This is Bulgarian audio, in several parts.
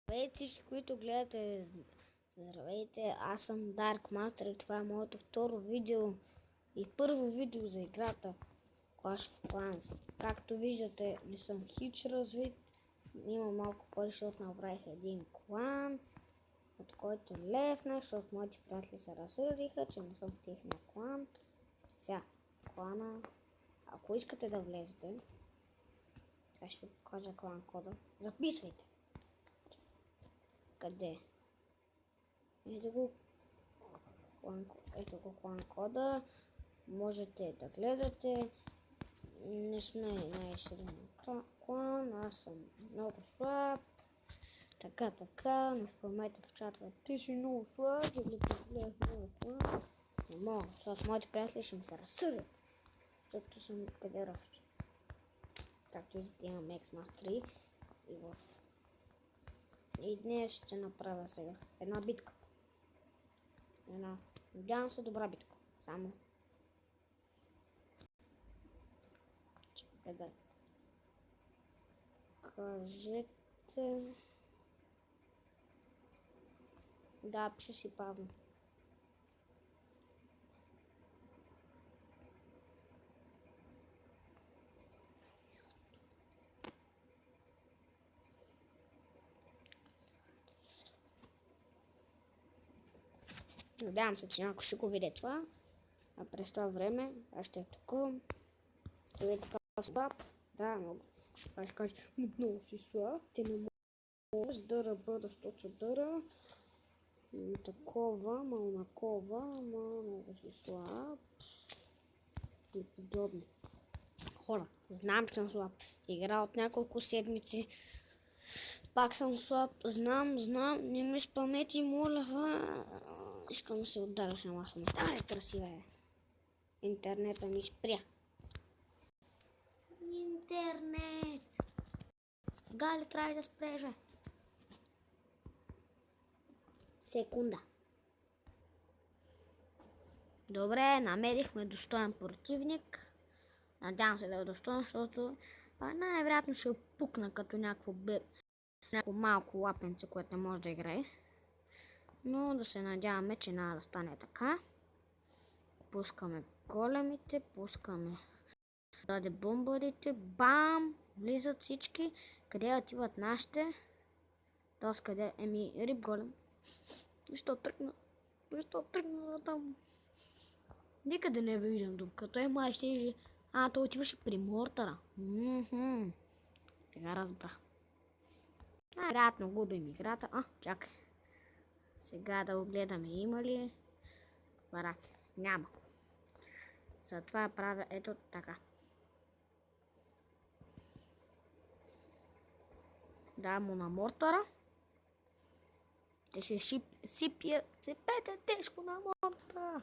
Здравейте всички, които гледате. Здравейте, аз съм Dark Master и това е моето второ видео и първо видео за играта Clash of Clans. Както виждате, не съм хич развит. Имам малко пари, защото направих един клан, от който левнах, защото моите приятели се разсърдиха, че не съм в техния клан. Сега, клана, ако искате да влезете, сега ще ви покажа клан кода. Записвайте! Къде? Ето го клан кода. Можете да гледате. Не сме най-силен клан. Аз съм много слаб. Така. Не спомнете в чата. Ти си много слаб. Или гледах много клан. Не мога. Защото моите приятели ще ми се разсърдят. Защото съм къде рощи. Както виждате, имам X-Mass 3 и днес ще направя сега една битка. Надявам се добра битка. Само. Чакай да кажете. Да, пише си Павло. Надявам се, че някой ще го види това. А през това време аз ще атакувам. Той е така слаб. Да, много. Аз ще кажа, много си слаб. Ти не можеш да работиш точно дъра. Такова, малнакова, много си слаб. И подобно. Хора, знам, че съм слаб. Игра от няколко седмици. Пак съм слаб. Знам. Не ми спомнете, моля. Искам да се ударя на масло. Да, красива е. Интернета ми спря. Интернет! Сега ли трябва да спреш? Секунда. Добре, намерихме достоен противник. Надявам се да е достоен, защото най-вероятно ще пукна като някакво малко лапенце, което не може да играе. Но да се надяваме, че няма да стане така. Пускаме големите, пускаме даде бомбарите, бам! Влизат всички. Къде отиват нашите? Тоест къде? Рип голем. Защо тръгна там? Никъде не виждам дупката. Май ще... той отиваше при мортара. Сега разбрах. Най-вероятно губим играта. Чакай. Сега да огледаме има ли бараки. Няма. Затова правя ето така. Да, му на мортара. Те ще сипете тежко на мортара.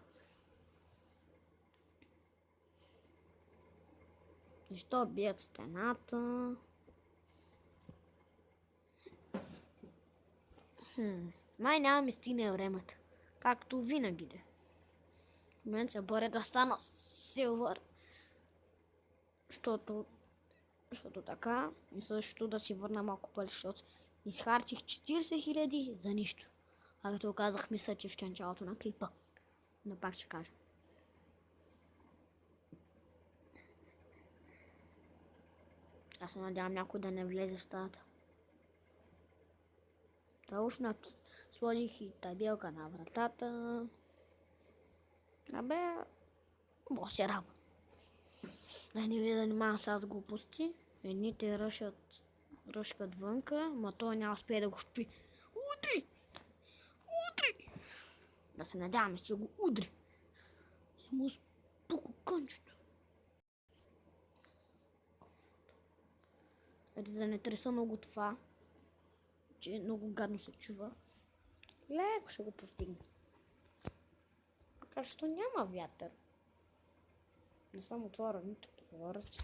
Защо бият стената? Май няма ми стигне времето. Както винаги де. В момента се боря да стана силвър. Защото така. И също да си върна малко пари, защото изхарчих 40 000 за нищо. А като казах, мисля, че в началото на клипа. Но пак ще кажа. Аз се надявам някой да не влезе в стаята. Точно сложих и табелка на вратата. Бося работа. Да не ви занимавам с глупости. Едните ръшкат вънка, но той няма успее да го спи. Удри! Да се надяваме, че го удри. Се му спука кънчето. Ето да не треса много това, че много гадно се чува. Леко ще го повдигна. Така що няма вятър. Не съм отворил нито прозорец.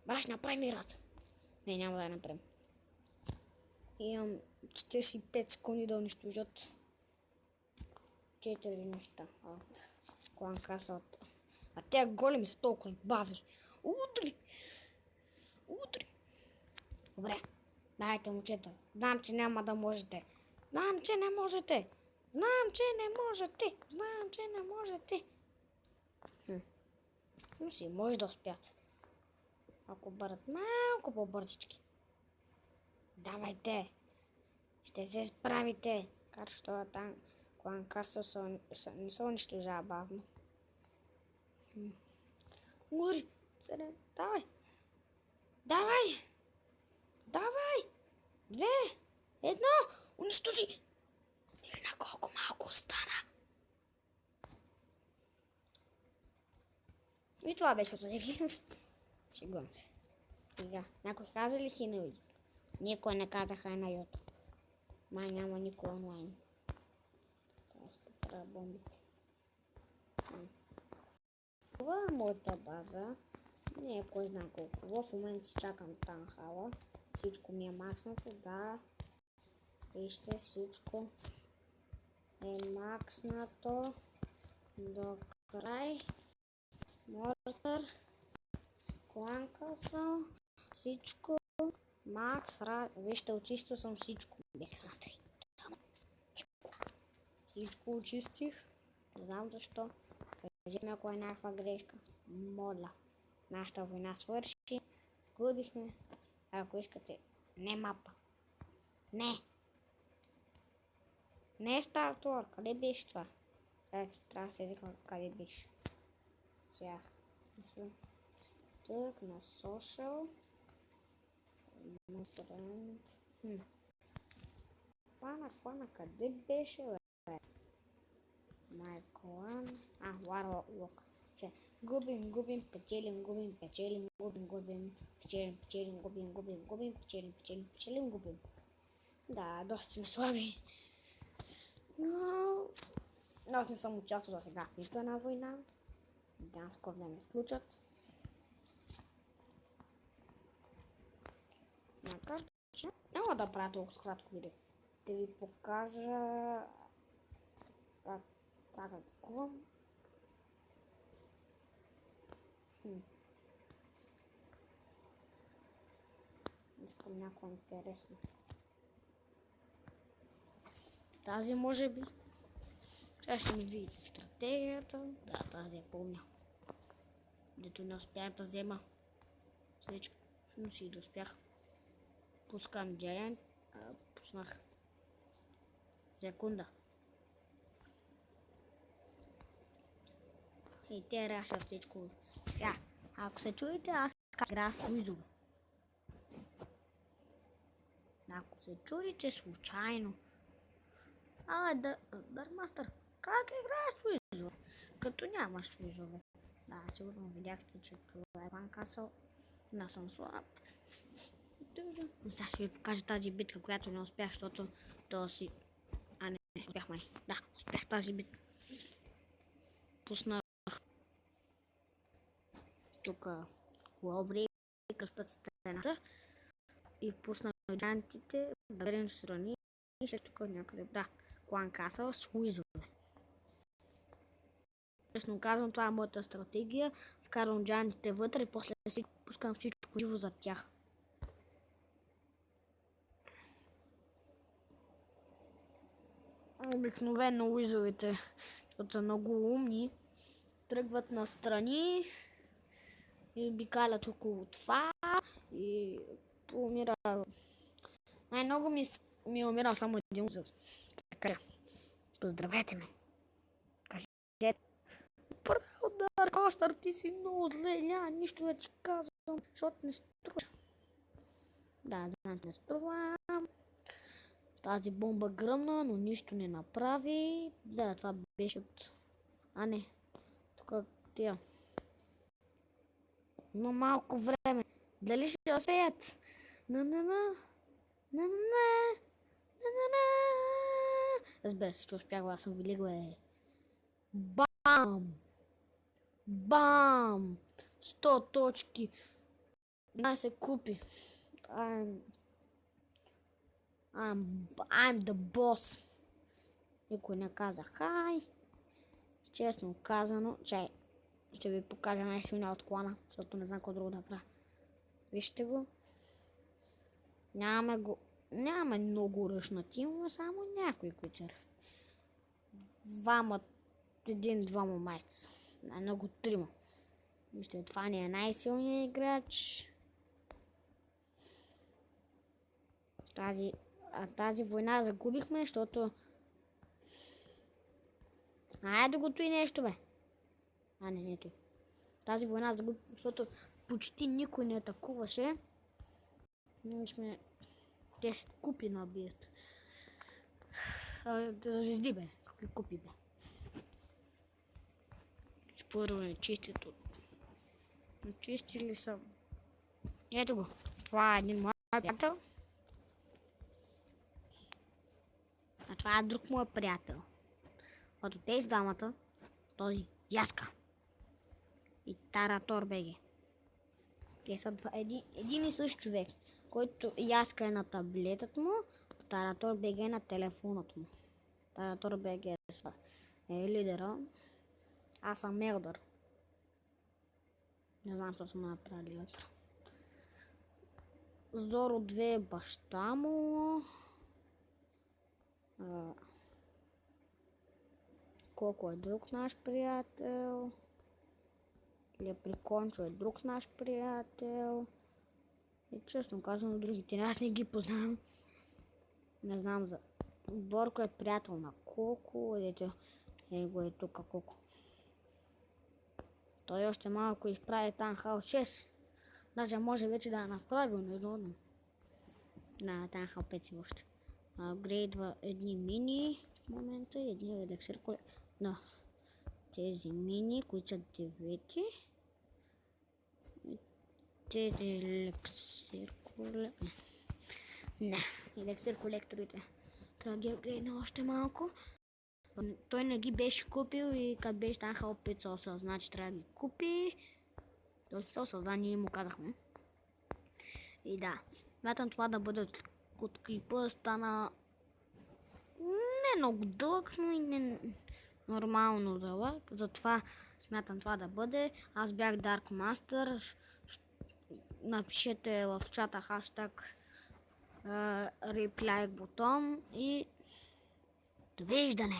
Баш направи мирата. Не, няма да я направим. Имам 45 секунди да унищожат 4 неща от клан каса. А те големи са толкова бавни. Удри! Добре. Дайте, момчета. Знам, че няма да можете. Знам, че не можете. Знам, че не можете. Знам, че не можете. Но си може да успят. Ако бъдат малко по-бързички. Давайте. Ще се справите. Качето е там. Клан Касъл не се унищожава бавно. Ури! Давай! Давай! Давай! 2, 1! Унищожи! На колко малко остана. И това беше от Леги. Шегувам се. Сега, някой каза ли си на YouTube? Никой не казаха на YouTube. Май няма никой онлайн. Трябва да се поправя бомбите. Това е моята база. Не е кой знае колко. В момента си чакам танхала. Всичко ми е макснато, да. Вижте, всичко е макснато до край. Мортър, Клан Касъл, всичко, Макс, вижте, очистил съм всичко. Без смастри. Всичко очистих. Не знам защо. Кажете ми, ако е някаква грешка. Моля. Нашата война свърши. Сгубихме. Ако искате, не мапа. Не. Не е стартуар. Къде беше това? Трябва да се изикам къде беше. Сега. Тук на social. Плана, къде беше, бе? My clan. Warlock. Губим, печелим, губим. Печелим, губим. Да, доста сме слаби. Но аз не съм участвал за сега в нито една война. Надявам се скоро да ме включат. Макар че няма да правя толкова кратко видео. Да ви покажа какво. Искам някакво интересно. Тази може би. Сега ще ми видите стратегията. Да, тази я помня. Дето не успях да взема всичко. Но си да успях. Пускам Giant. Пуснах. Секунда. И те решат всичко. Сега, ако се чуете, аз играя с куизове. Ако се чудите случайно. Дармастър, как играеш с куизове? Като нямаш куизове. Да, сигурно видяхте, че това е Клан Касъл. Не съм слаб. Сега ще ви покажа тази битка, която не успях, защото то си... не успях май. Да, успях тази битка. Пуснах тук лобри, къщат стената и пуснах джантите да берем страни и ще тук някъде. Да, Клан Касъл с уизове. Честно казвам, това е моята стратегия. Вкарвам джантите вътре и после си пускам всичко живо за тях. Обикновено уизовете, защото са много умни, тръгват настрани и обикалят около това и умира. Най-много ми е умирал само един уизов. Така, поздравете ме. Кажете. Право, Даркмастър, ти си много зле, няма нищо да ти казвам, защото не струваш. Да, не струва. Тази бомба гръмна, но нищо не направи. Да, това беше от... не. Тук тия. Има малко време. Дали ще успеят? Разбира се, че успях, аз съм велик, Бам! Бам! 100 точки. Се купи. I'm the boss. Никой не каза хай. Честно казано, ще ви покажа най-силния от клана, защото не знам какво друго да правя. Вижте го. Нямаме много ръчна тимове, само някои, които са. Един-двама майца. Най-много трима. Мисля, това не е най-силният играч. Тази война загубихме, защото... Айде го той нещо, бе. Не той. Тази война загубихме, защото почти никой не атакуваше. Ние сме 10 купи набият. Звезди, бе. Какви купи, бе. Първо не чистито. Чистили са. Ето го. Това е един мой приятел. А това е друг мой приятел. От тези двамата, този Яска и Таратор БГ. Те са един и същ човек, който Яска е на таблетът му, Таратор БГ е на телефонът му. Таратор БГ е лидера. Аз съм Мелдър. Не знам, що съм направили вътре. Зоро 2 е баща му. Колко е друг наш приятел. Леприкончо е друг наш приятел. И честно казвам, другите аз не ги познавам. Не знам за... Борко е приятел на Коко. Его е тук Коко. Той още малко изправи Танхал 6. Даже може вече да е направил, не знам. На Танхал 5 си още. Апгрейдва едни мини в момента и едни елексир колектор. Да. Тези мини, които са 9. И тези елексир колектори. Не, елексир колекторите. Трябва да ги апгрейдна още малко. Той не ги беше купил и като беше Танхал 5 соса, значи трябва да ги купи. Този соса, да, ние му казахме. И да, смятам това да бъде от клипа, стана не много дълъг, но и не нормално дълъг. Затова смятам това да бъде. Аз бях Dark Master. Напишете в чата хаштаг реплайк бутон и довиждане!